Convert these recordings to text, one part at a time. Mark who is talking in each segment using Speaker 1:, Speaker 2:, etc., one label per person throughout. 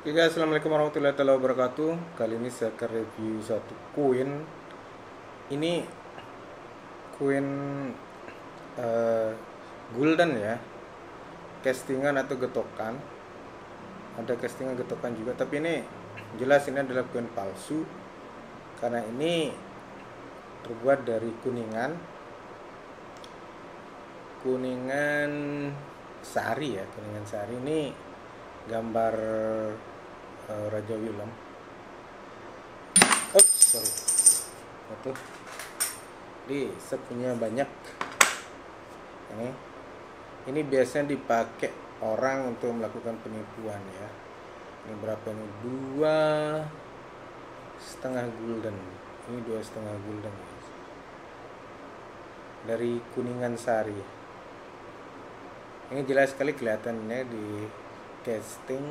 Speaker 1: Oke guys, assalamualaikum warahmatullahi wabarakatuh. Kali ini saya akan review satu koin. Ini koin eh, gulden ya, castingan atau getokan. Ada castingan getokan juga, tapi ini jelas ini adalah koin palsu karena ini terbuat dari kuningan sari ya. Kuningan sari ini gambar Raja Willem. Oh, sorry. Itu. Jadi saya punya banyak. Ini biasanya dipakai orang untuk melakukan penipuan ya. Ini berapa ini? 2,5 gulden. Ini 2,5 gulden guys. Dari Kuningan Sari. Ini jelas sekali kelihatannya di casting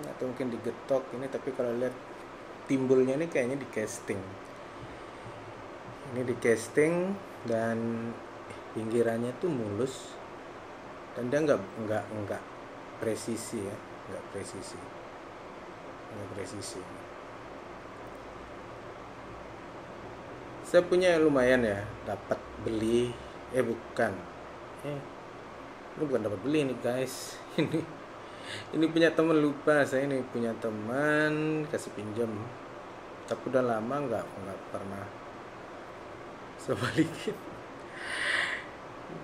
Speaker 1: atau mungkin digetok ini, tapi kalau lihat timbulnya ini kayaknya di casting. Ini di casting dan pinggirannya tuh mulus dan dia nggak presisi ya, nggak presisi. Saya punya lumayan ya, dapat beli bukan ini bukan dapat beli nih guys. Ini punya teman, lupa saya, ini punya teman kasih pinjam, tapi udah lama nggak pernah saya balikin.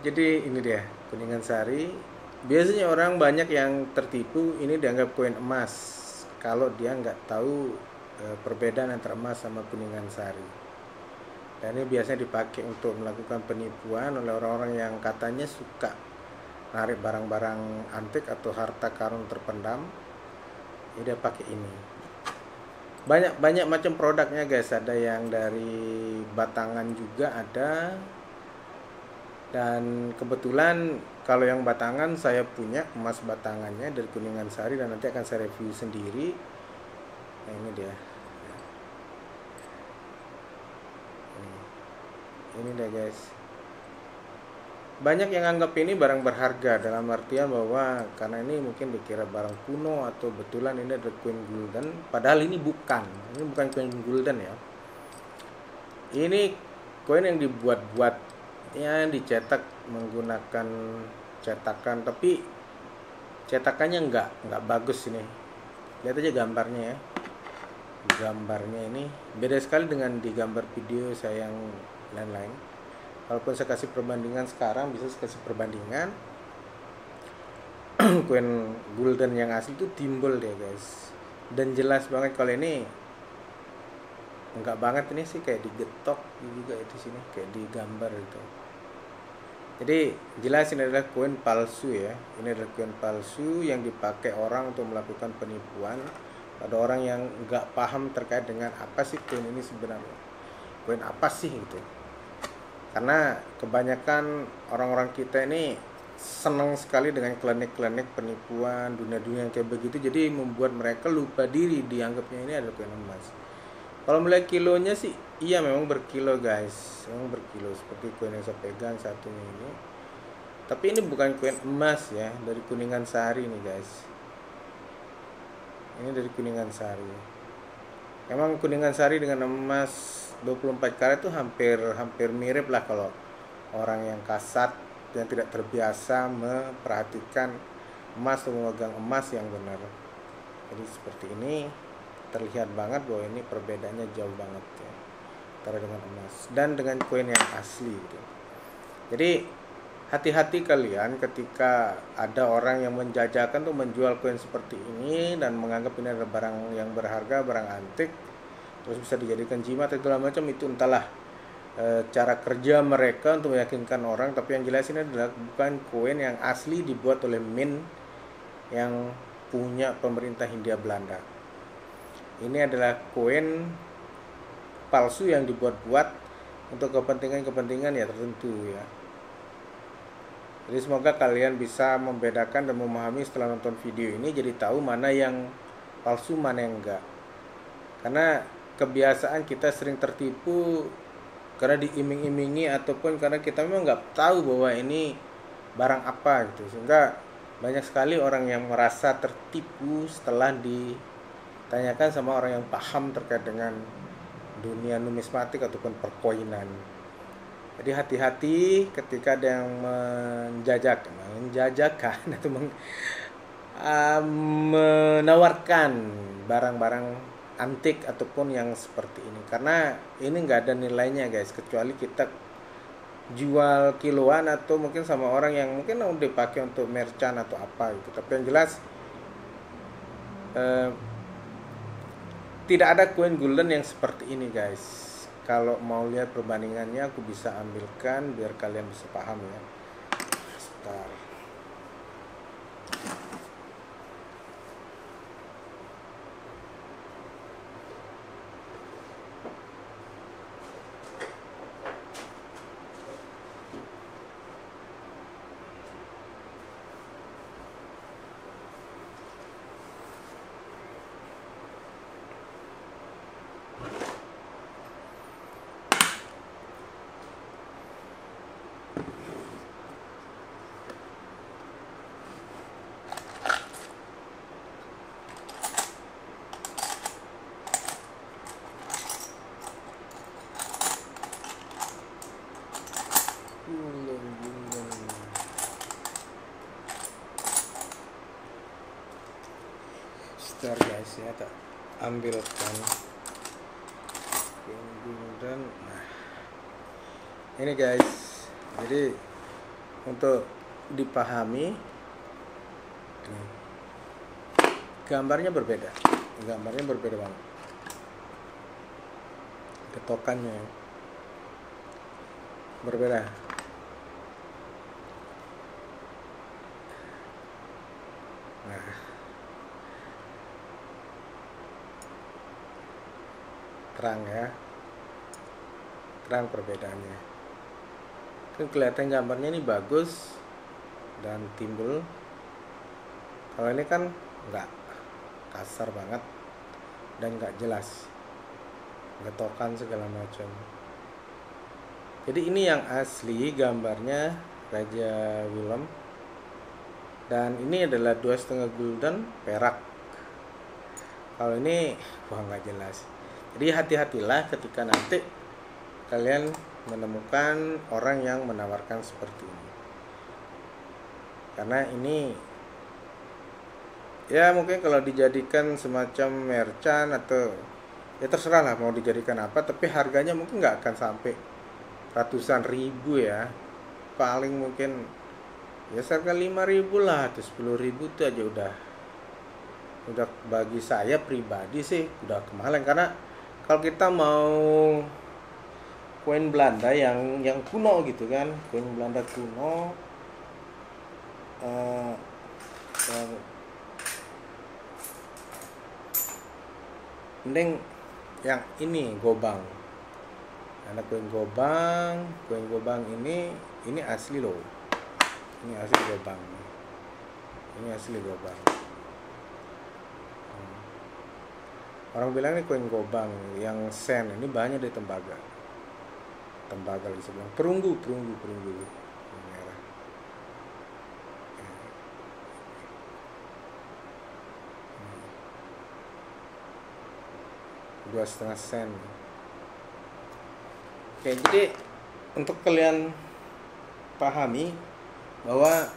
Speaker 1: Jadi ini dia Kuningan Sari. Biasanya orang banyak yang tertipu, ini dianggap koin emas kalau dia nggak tahu perbedaan antara emas sama Kuningan Sari. Dan ini biasanya dipakai untuk melakukan penipuan oleh orang-orang yang katanya suka narik barang-barang antik atau harta karun terpendam. Ini dia pakai ini. Banyak macam produknya guys. Ada yang dari batangan juga ada. Dan kebetulan kalau yang batangan saya punya emas batangannya dari Kuningan Sari dan nanti akan saya review sendiri. Nah, ini dia. Ini dia guys. Banyak yang anggap ini barang berharga dalam artian bahwa karena ini mungkin dikira barang kuno atau betulan ini adalah koin gulden, padahal ini bukan koin gulden ya. Ini koin yang dibuat-buat ya, dicetak menggunakan cetakan, tapi cetakannya nggak bagus ini. Lihat aja gambarnya ya. Gambarnya ini beda sekali dengan di gambar video saya yang lain-lain. Walaupun saya kasih perbandingan sekarang, bisa saya kasih perbandingan. Koin gulden yang asli itu timbul deh guys, dan jelas banget. Kalau ini enggak banget, ini sih kayak digetok juga itu sini, kayak digambar itu. Jadi jelas ini adalah koin palsu ya. Ini adalah koin palsu yang dipakai orang untuk melakukan penipuan pada orang yang enggak paham terkait dengan apa sih koin ini sebenarnya. Koin apa sih gitu. Karena kebanyakan orang-orang kita ini senang sekali dengan klinik-klinik penipuan, dunia-dunia yang kayak begitu, jadi membuat mereka lupa diri, dianggapnya ini adalah koin emas. Kalau mulai kilonya sih, iya memang berkilo guys, memang berkilo seperti koin yang saya pegang satunya ini. Tapi ini bukan koin emas ya, dari Kuningan Sari nih guys. Ini dari Kuningan Sari. Emang Kuningan Sari dengan emas 24 karat itu hampir mirip lah kalau orang yang kasat yang tidak terbiasa memperhatikan emas atau memegang emas yang benar. Jadi seperti ini terlihat banget bahwa ini perbedaannya jauh banget ya antara dengan emas dan dengan koin yang asli gitu. Jadi hati-hati kalian ketika ada orang yang menjajakan tuh menjual koin seperti ini dan menganggap ini adalah barang yang berharga, barang antik, terus bisa dijadikan jimat atau segala macam. Itu entahlah cara kerja mereka untuk meyakinkan orang. Tapi yang jelas ini adalah bukan koin yang asli dibuat oleh mint yang punya pemerintah Hindia Belanda. Ini adalah koin palsu yang dibuat-buat untuk kepentingan ya tertentu ya. Jadi semoga kalian bisa membedakan dan memahami setelah nonton video ini, jadi tahu mana yang palsu mana yang enggak. Karena kebiasaan kita sering tertipu karena diiming-imingi ataupun karena kita memang nggak tahu bahwa ini barang apa gitu, sehingga banyak sekali orang yang merasa tertipu setelah tanyakan sama orang yang paham terkait dengan dunia numismatik ataupun perkoinan. Jadi hati-hati ketika ada yang menjajakan atau menawarkan barang-barang antik ataupun yang seperti ini, karena ini nggak ada nilainya guys, kecuali kita jual kiloan atau mungkin sama orang yang mungkin udah dipakai untuk merchant atau apa gitu. Tapi yang jelas tidak ada koin golden yang seperti ini guys. Kalau mau lihat perbandingannya aku bisa ambilkan biar kalian bisa paham ya. Sebentar. Sebentar guys ya, tak ambilkan dan nah ini guys, jadi untuk dipahami ini, gambarnya berbeda banget, ketokannya berbeda. Nah, terang ya, terang perbedaannya. Kan kelihatan gambarnya ini bagus dan timbul. Kalau ini kan nggak, kasar banget dan nggak jelas, getokan segala macam. Jadi ini yang asli gambarnya Raja Willem, dan ini adalah 2,5 gulden perak. Kalau ini wah nggak jelas. Jadi hati-hatilah ketika nanti kalian menemukan orang yang menawarkan seperti ini, karena ini ya mungkin kalau dijadikan semacam merchant atau ya terserah lah mau dijadikan apa, tapi harganya mungkin nggak akan sampai ratusan ribu ya, paling mungkin ya seharga 5.000 lah atau 10.000 itu aja udah bagi saya pribadi sih udah kemahalan. Karena kalau kita mau koin Belanda yang kuno gitu kan, koin Belanda kuno mending yang ini gobang. Ada koin gobang ini asli loh, ini asli gobang, Orang bilang ini koin gobang yang sen, ini banyak di tembaga lagi sebelah perunggu merah. 2,5 sen. Oke, jadi untuk kalian pahami bahwa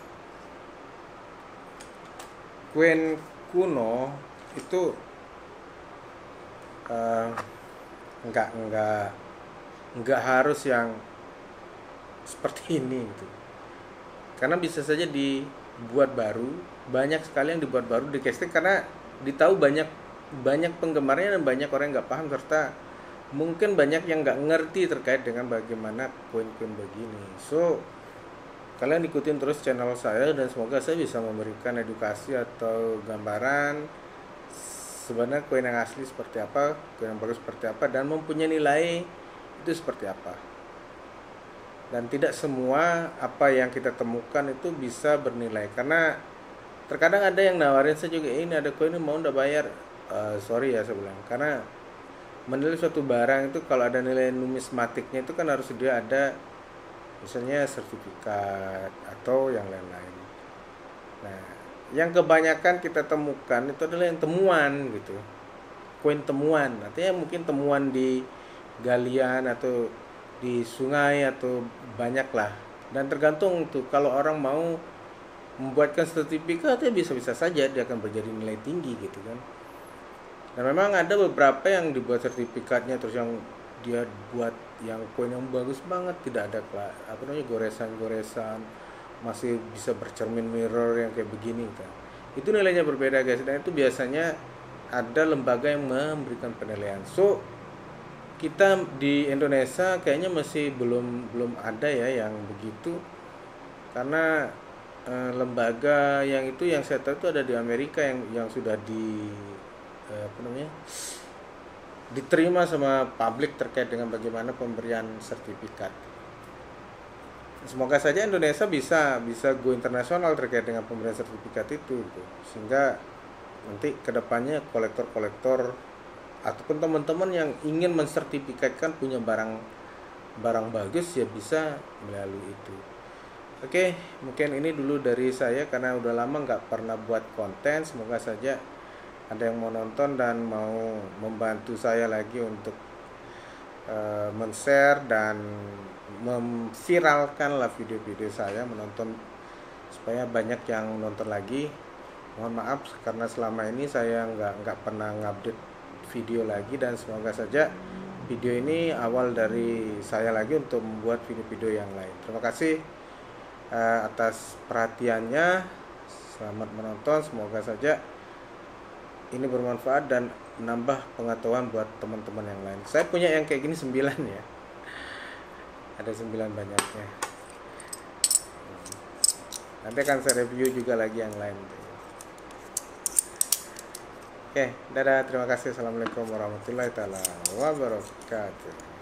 Speaker 1: koin kuno itu nggak harus yang seperti ini gitu. Karena bisa saja dibuat baru, banyak sekali yang dibuat baru di casting karena ditahu banyak penggemarnya dan banyak orang yang nggak paham, serta mungkin banyak yang nggak ngerti terkait dengan bagaimana koin-koin begini. So kalian ikutin terus channel saya dan semoga saya bisa memberikan edukasi atau gambaran sebenarnya koin yang asli seperti apa, koin yang bagus seperti apa, dan mempunyai nilai itu seperti apa. Dan tidak semua apa yang kita temukan itu bisa bernilai, karena terkadang ada yang nawarin saya juga, ini ada koin mau udah bayar. Sorry ya saya bilang, karena menilai suatu barang itu kalau ada nilai numismatiknya itu kan harus dia ada misalnya sertifikat atau yang lain-lain. Nah, yang kebanyakan kita temukan itu adalah yang temuan gitu. koin temuan, artinya mungkin temuan di galian atau di sungai atau banyak lah. Dan tergantung tuh, kalau orang mau membuatkan sertifikat ya bisa-bisa saja dia akan berjadi nilai tinggi gitu kan. Dan memang ada beberapa yang dibuat sertifikatnya terus yang dia buat yang koin yang bagus banget, tidak ada apa namanya goresan-goresan, masih bisa bercermin mirror yang kayak begini kan. Itu nilainya berbeda guys, dan itu biasanya ada lembaga yang memberikan penilaian. So kita di Indonesia kayaknya masih belum ada ya yang begitu, karena lembaga yang itu yang saya tahu itu ada di Amerika yang sudah apa namanya diterima sama publik terkait dengan bagaimana pemberian sertifikat. Semoga saja Indonesia bisa go internasional terkait dengan pemberian sertifikat itu, sehingga nanti kedepannya kolektor-kolektor ataupun teman-teman yang ingin mensertifikatkan punya barang bagus ya bisa melalui itu. Oke, mungkin ini dulu dari saya karena udah lama nggak pernah buat konten. Semoga saja ada yang mau nonton dan mau membantu saya lagi untuk men-share dan memviralkan lah video-video saya, menonton supaya banyak yang nonton lagi. Mohon maaf karena selama ini saya nggak pernah ngupdate video lagi, dan semoga saja video ini awal dari saya lagi untuk membuat video-video yang lain. Terima kasih atas perhatiannya. Selamat menonton, semoga saja ini bermanfaat dan menambah pengetahuan buat teman-teman yang lain. Saya punya yang kayak gini 9 ya. Ada 9 banyaknya. Nanti akan saya review juga lagi yang lain. Oke, dadah, terima kasih. Assalamualaikum warahmatullahi wabarakatuh.